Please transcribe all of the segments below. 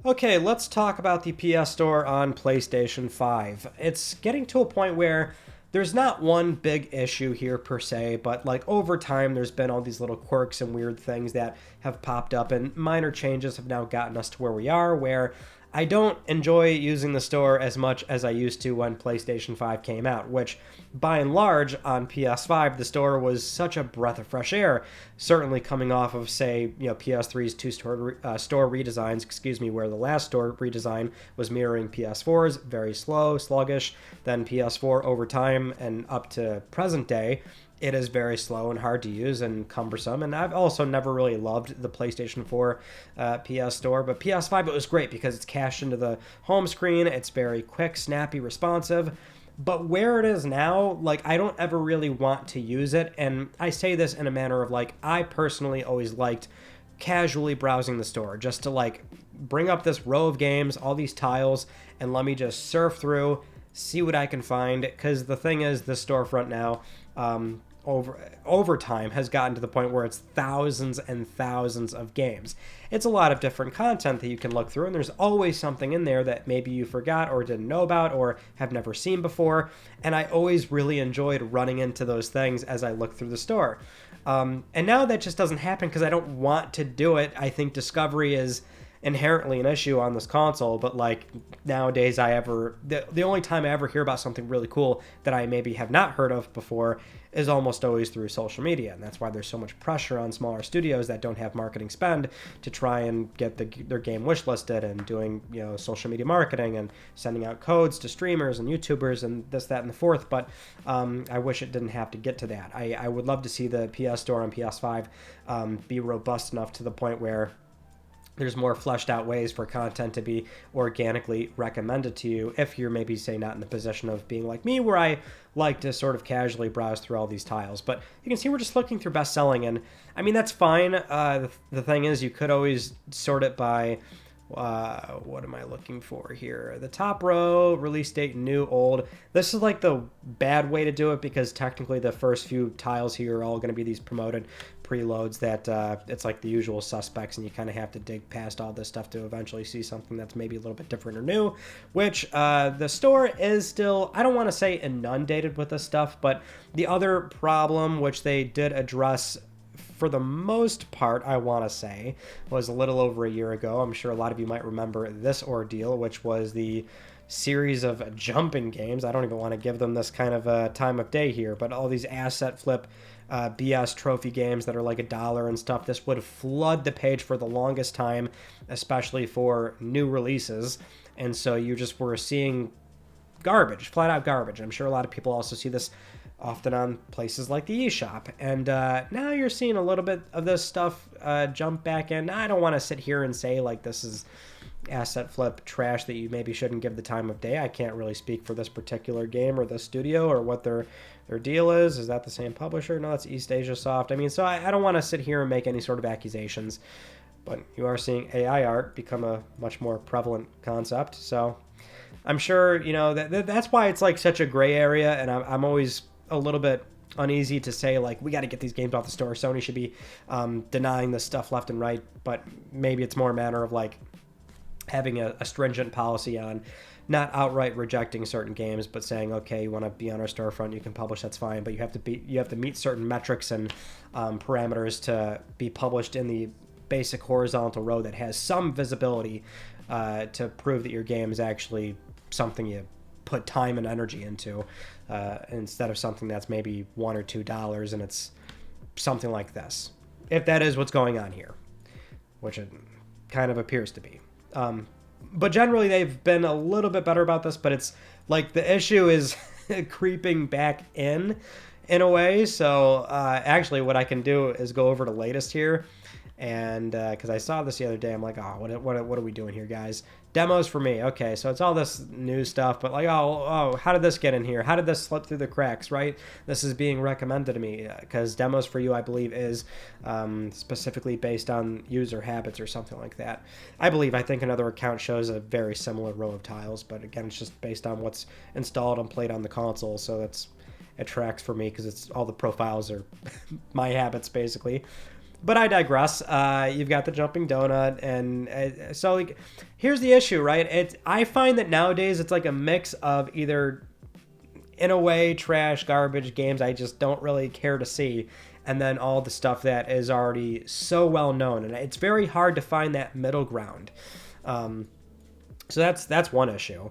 Okay, let's talk about the PS Store on PlayStation 5. It's getting to a point where there's not one big issue here per se, but like over time, there's been all these little quirks and weird things that have popped up, and minor changes have now gotten us to where we are, where I don't enjoy using the store as much as I used to when PlayStation 5 came out, which by and large on PS5 the store was such a breath of fresh air, certainly coming off of say, PS3's store redesigns, where the last store redesign was mirroring PS4's, very slow, sluggish, then PS4 over time and up to present day it is very slow and hard to use and cumbersome. And I've also never really loved the PlayStation 4 PS Store, but PS5 it was great because it's cashed into the home screen. It's very quick, snappy, responsive. But where it is now, like, I don't ever really want to use it. And I say this in a manner of, like, I personally always liked casually browsing the store just to, like, bring up this row of games, all these tiles, and let me just surf through, see what I can find. Because the thing is, the storefront now, over time has gotten to the point where it's thousands and thousands of games. It's a lot of different content that you can look through, and there's always something in there that maybe you forgot or didn't know about or have never seen before. And I always really enjoyed running into those things as I look through the store. And now that just doesn't happen because I don't want to do it. I think discovery is inherently an issue on this console, but like nowadays the only time I ever hear about something really cool that I maybe have not heard of before is almost always through social media, and that's why there's so much pressure on smaller studios that don't have marketing spend to try and get their game wishlisted and doing social media marketing and sending out codes to streamers and YouTubers and this, that, and the fourth. But I wish it didn't have to get to that. I would love to see the PS Store on PS5 be robust enough to the point where there's more fleshed out ways for content to be organically recommended to you if you're maybe, say, not in the position of being like me, where I like to sort of casually browse through all these tiles. But you can see we're just looking through best selling, and I mean, that's fine. The thing is, you could always sort it by what am I looking for here? The top row, release date, new, old. This is like the bad way to do it because technically the first few tiles here are all going to be these promoted preloads that it's like the usual suspects, and you kind of have to dig past all this stuff to eventually see something that's maybe a little bit different or new, which the store is still, I don't want to say inundated with this stuff, but the other problem which they did address for the most part, I want to say, was a little over a year ago. I'm sure a lot of you might remember this ordeal, which was the series of jumping games. I don't even want to give them this kind of a time of day here, but all these asset flip BS trophy games that are like $1 and stuff, this would flood the page for the longest time, especially for new releases. And so you just were seeing garbage, flat out garbage. I'm sure a lot of people also see this often on places like the eShop. And now you're seeing a little bit of this stuff jump back in. I don't want to sit here and say like this is asset flip trash that you maybe shouldn't give the time of day. I can't really speak for this particular game or this studio or what their deal is. Is that the same publisher? No, that's East Asia Soft. I mean, so I don't want to sit here and make any sort of accusations, but you are seeing AI art become a much more prevalent concept. So I'm sure, that's why it's like such a gray area, and I'm always a little bit uneasy to say like we got to get these games off the store. Sony should be denying this stuff left and right, but maybe it's more a matter of like having a stringent policy on not outright rejecting certain games, but saying, okay, you want to be on our storefront, you can publish, that's fine, but you have to meet certain metrics and parameters to be published in the basic horizontal row that has some visibility to prove that your game is actually something you put time and energy into, instead of something that's maybe $1 or $2 and it's something like this, if that is what's going on here, which it kind of appears to be. But generally they've been a little bit better about this, but it's like the issue is creeping back in a way. So actually what I can do is go over to latest here, and because I saw this the other day, I'm like, oh, what are we doing here, guys? Demos for me. Okay, so it's all this new stuff, but like, oh, how did this get in here? How did this slip through the cracks, right? This is being recommended to me because demos for you, I believe, is specifically based on user habits or something like that. I think another account shows a very similar row of tiles, but again, it's just based on what's installed and played on the console, so it tracks for me because it's all the profiles are my habits, basically. But I digress. You've got the jumping donut, and so like, here's the issue, right? I find that nowadays it's like a mix of either, in a way, trash, garbage games I just don't really care to see, and then all the stuff that is already so well known, and it's very hard to find that middle ground. So that's one issue.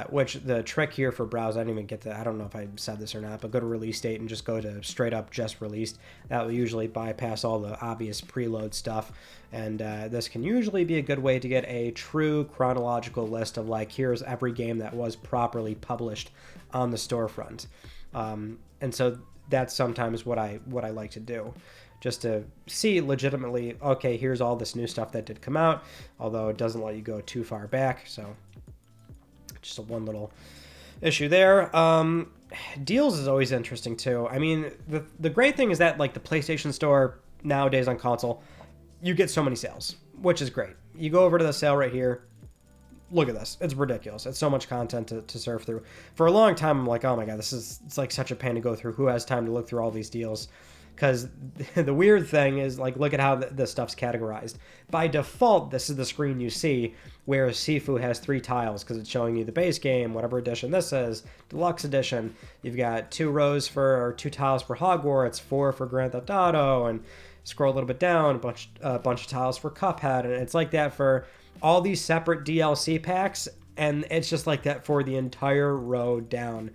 Which the trick here for browse, I didn't even get to, I don't know if I said this or not, but go to release date and just go to straight up just released. That will usually bypass all the obvious preload stuff. And this can usually be a good way to get a true chronological list of like, here's every game that was properly published on the storefront. And so that's sometimes what I like to do. Just to see legitimately, okay, here's all this new stuff that did come out, although it doesn't let you go too far back, so just one little issue there. Deals is always interesting too. I mean, the great thing is that like the PlayStation Store nowadays on console, you get so many sales, which is great. You go over to the sale right here. Look at this. It's ridiculous. It's so much content to surf through. For a long time, I'm like, oh my God, it's like such a pain to go through. Who has time to look through all these deals? Because the weird thing is, like, look at how this stuff's categorized. By default, this is the screen you see, whereas Sifu has 3 tiles because it's showing you the base game, whatever edition this is, deluxe edition. You've got 2 tiles for Hogwarts, 4 for Grand Theft Auto, and scroll a little bit down, a bunch of tiles for Cuphead, and it's like that for all these separate DLC packs, and it's just like that for the entire row down.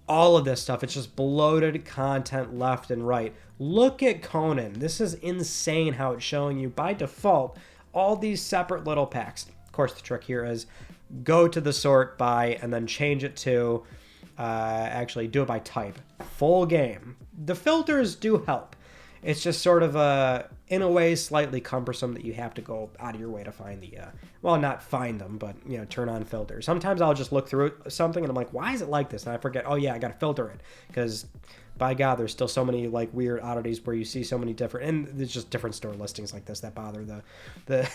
All of this stuff, it's just bloated content left and right. Look at Conan. This is insane how it's showing you by default all these separate little packs. Of course, the trick here is go to the sort by and then change it to actually do it by type. Full game. The filters do help. It's just sort of in a way slightly cumbersome that you have to go out of your way to find the well, not find them, but turn on filters. Sometimes I'll just look through something and I'm like, why is it like this? And I forget, oh yeah, I gotta filter it, because by God, there's still so many like weird oddities where you see so many different, and there's just different store listings like this that bother the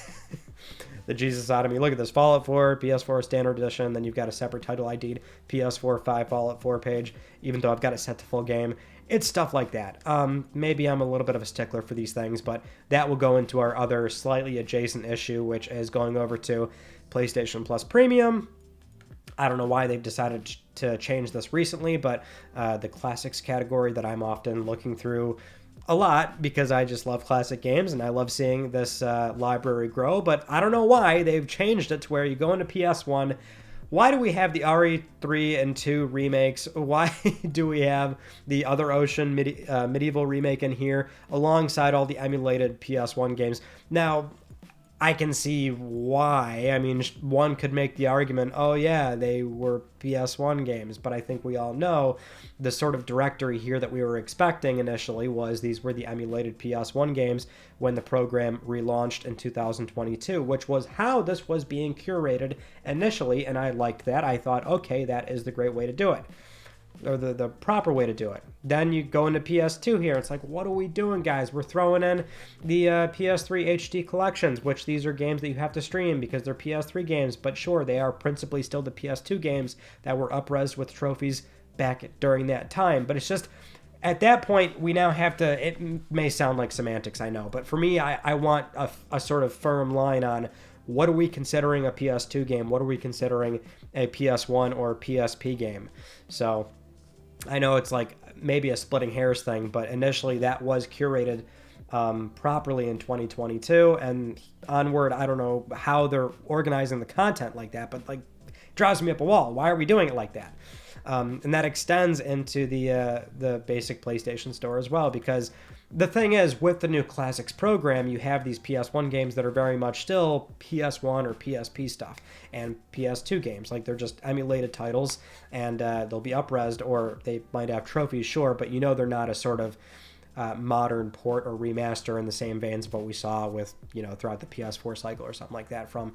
the Jesus out of me. Look at this: Fallout 4 PS4 Standard Edition. Then you've got a separate title ID'd PS4 5 Fallout 4 page, even though I've got it set to full game. It's stuff like that. Maybe I'm a little bit of a stickler for these things, but that will go into our other slightly adjacent issue, which is going over to PlayStation Plus Premium. I don't know why they've decided to change this recently, but the classics category that I'm often looking through a lot because I just love classic games and I love seeing this library grow, but I don't know why they've changed it to where you go into PS1. Why do we have the RE3 and 2 remakes? Why do we have the Other Ocean medieval remake in here alongside all the emulated PS1 games? Now, I can see why. I mean, one could make the argument, oh yeah, they were PS1 games, but I think we all know the sort of directory here that we were expecting initially was these were the emulated PS1 games when the program relaunched in 2022, which was how this was being curated initially, and I liked that. I thought, okay, that is the great way to do it. Or the proper way to do it. Then you go into PS2 here. It's like, what are we doing, guys? We're throwing in the PS3 HD collections, which these are games that you have to stream because they're PS3 games. But sure, they are principally still the PS2 games that were up-resed with trophies back during that time. But it's just, at that point, we now have to, it may sound like semantics, I know. But for me, I want a sort of firm line on what are we considering a PS2 game? What are we considering a PS1 or PSP game? So I know it's like maybe a splitting hairs thing, but initially that was curated properly in 2022 and onward. I don't know how they're organizing the content like that, but like drives me up a wall. Why are we doing it like that? And that extends into the basic PlayStation Store as well, because the thing is, with the new Classics program, you have these PS1 games that are very much still PS1 or PSP stuff, and PS2 games. Like, they're just emulated titles, and they'll be up-resed, or they might have trophies, sure, but they're not a sort of modern port or remaster in the same veins of what we saw with, throughout the PS4 cycle or something like that from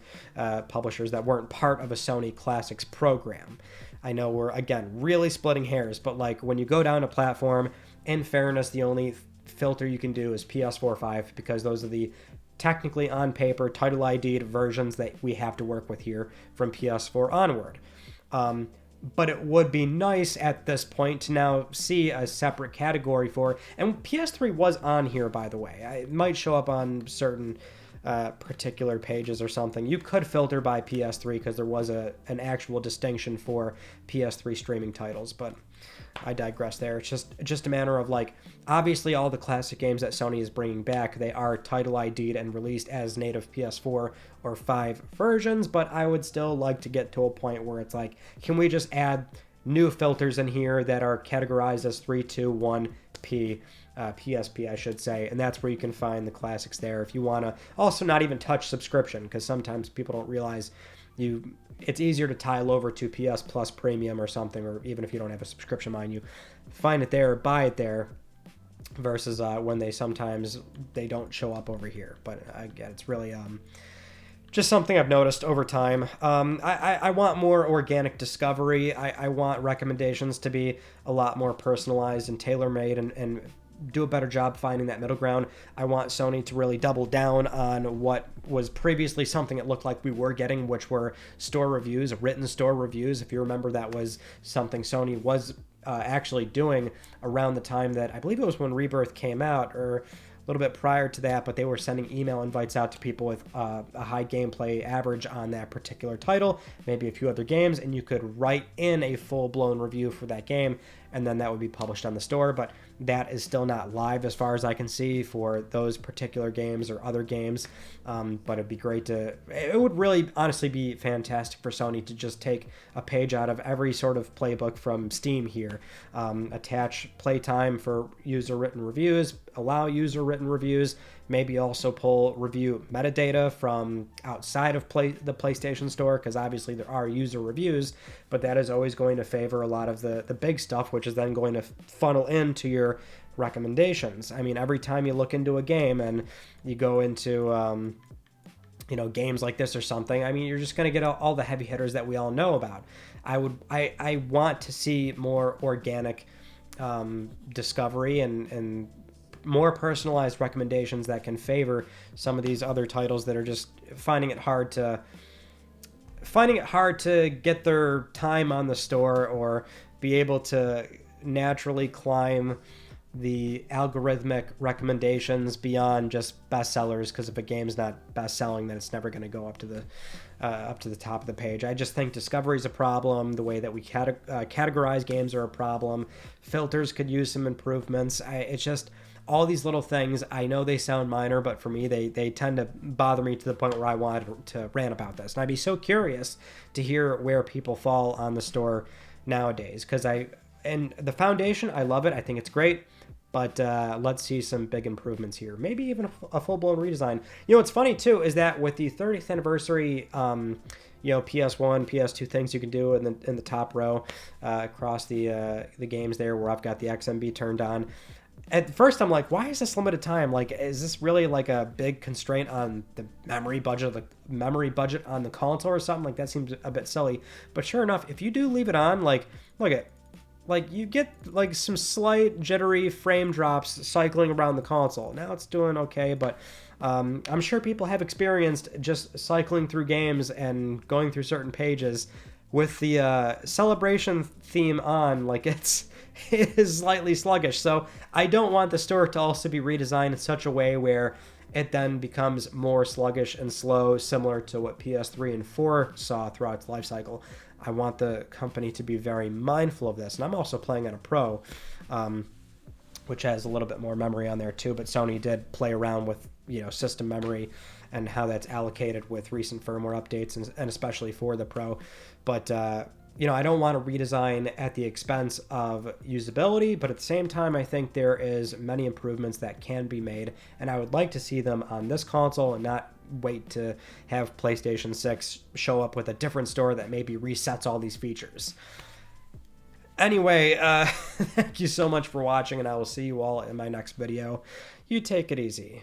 publishers that weren't part of a Sony Classics program. I know we're, again, really splitting hairs, but like when you go down a platform, in fairness, the only filter you can do is PS4 5 because those are the technically on paper title ID'd versions that we have to work with here from PS4 onward. but it would be nice at this point to now see a separate category for, and PS3 was on here, by the way. It might show up on certain particular pages or something. You could filter by PS3 because there was an actual distinction for PS3 streaming titles, but I digress there. It's just a matter of, like, obviously all the classic games that Sony is bringing back, they are title ID'd and released as native PS4 or 5 versions, but I would still like to get to a point where it's like, can we just add new filters in here that are categorized as 321p, PSP, I should say, and that's where you can find the classics there. If you want to also not even touch subscription, because sometimes people don't realize it's easier to tile over to PS Plus Premium or something, or even if you don't have a subscription, mind you, find it there, buy it there, versus when they don't show up over here. But again, it's really just something I've noticed over time. I want more organic discovery. I want recommendations to be a lot more personalized and tailor-made, and do a better job finding that middle ground. I want Sony to really double down on what was previously something it looked like we were getting, which were store reviews, written store reviews. If you remember, that was something Sony was actually doing around the time that, I believe it was when Rebirth came out, or a little bit prior to that, but they were sending email invites out to people with a high gameplay average on that particular title, maybe a few other games, and you could write in a full-blown review for that game, and then that would be published on the store. But that is still not live as far as I can see for those particular games or other games. But it'd be great it would really honestly be fantastic for Sony to just take a page out of every sort of playbook from Steam here. Attach playtime for user-written reviews, allow user-written reviews, maybe also pull review metadata from outside of the PlayStation Store, because obviously there are user reviews, but that is always going to favor a lot of the big stuff, which is then going to funnel into your recommendations. I mean, every time you look into a game and you go into games like this or something, I mean, you're just going to get all the heavy hitters that we all know about. I want to see more organic discovery and more personalized recommendations that can favor some of these other titles that are just finding it hard to get their time on the store, or be able to naturally climb the algorithmic recommendations beyond just bestsellers, because if a game's not best-selling, then it's never going to go up to the top of the page. I just think discovery is a problem. The way that we categorize games are a problem. Filters could use some improvements. It's just all these little things. I know they sound minor, but for me, they tend to bother me to the point where I wanted to rant about this. And I'd be so curious to hear where people fall on the store nowadays, because and the foundation, I love it. I think it's great. But let's see some big improvements here. Maybe even a full-blown redesign. What's funny, too, is that with the 30th anniversary, PS1, PS2 things you can do in the top row across the games there, where I've got the XMB turned on. At first, I'm like, why is this limited time? Like, is this really like a big constraint on the memory budget on the console or something? Like, that seems a bit silly. But sure enough, if you do leave it on, like, look at, like, you get like some slight jittery frame drops cycling around the console. Now it's doing okay, but I'm sure people have experienced just cycling through games and going through certain pages with the celebration theme on, like it is slightly sluggish. So I don't want the store to also be redesigned in such a way where it then becomes more sluggish and slow, similar to what PS3 and 4 saw throughout its life cycle. I want the company to be very mindful of this. And I'm also playing on a Pro, which has a little bit more memory on there too. But Sony did play around with, system memory and how that's allocated with recent firmware updates, and especially for the Pro. But, I don't want to redesign at the expense of usability, but at the same time, I think there is many improvements that can be made, and I would like to see them on this console and not wait to have PlayStation 6 show up with a different store that maybe resets all these features. Anyway, thank you so much for watching, and I will see you all in my next video. You take it easy.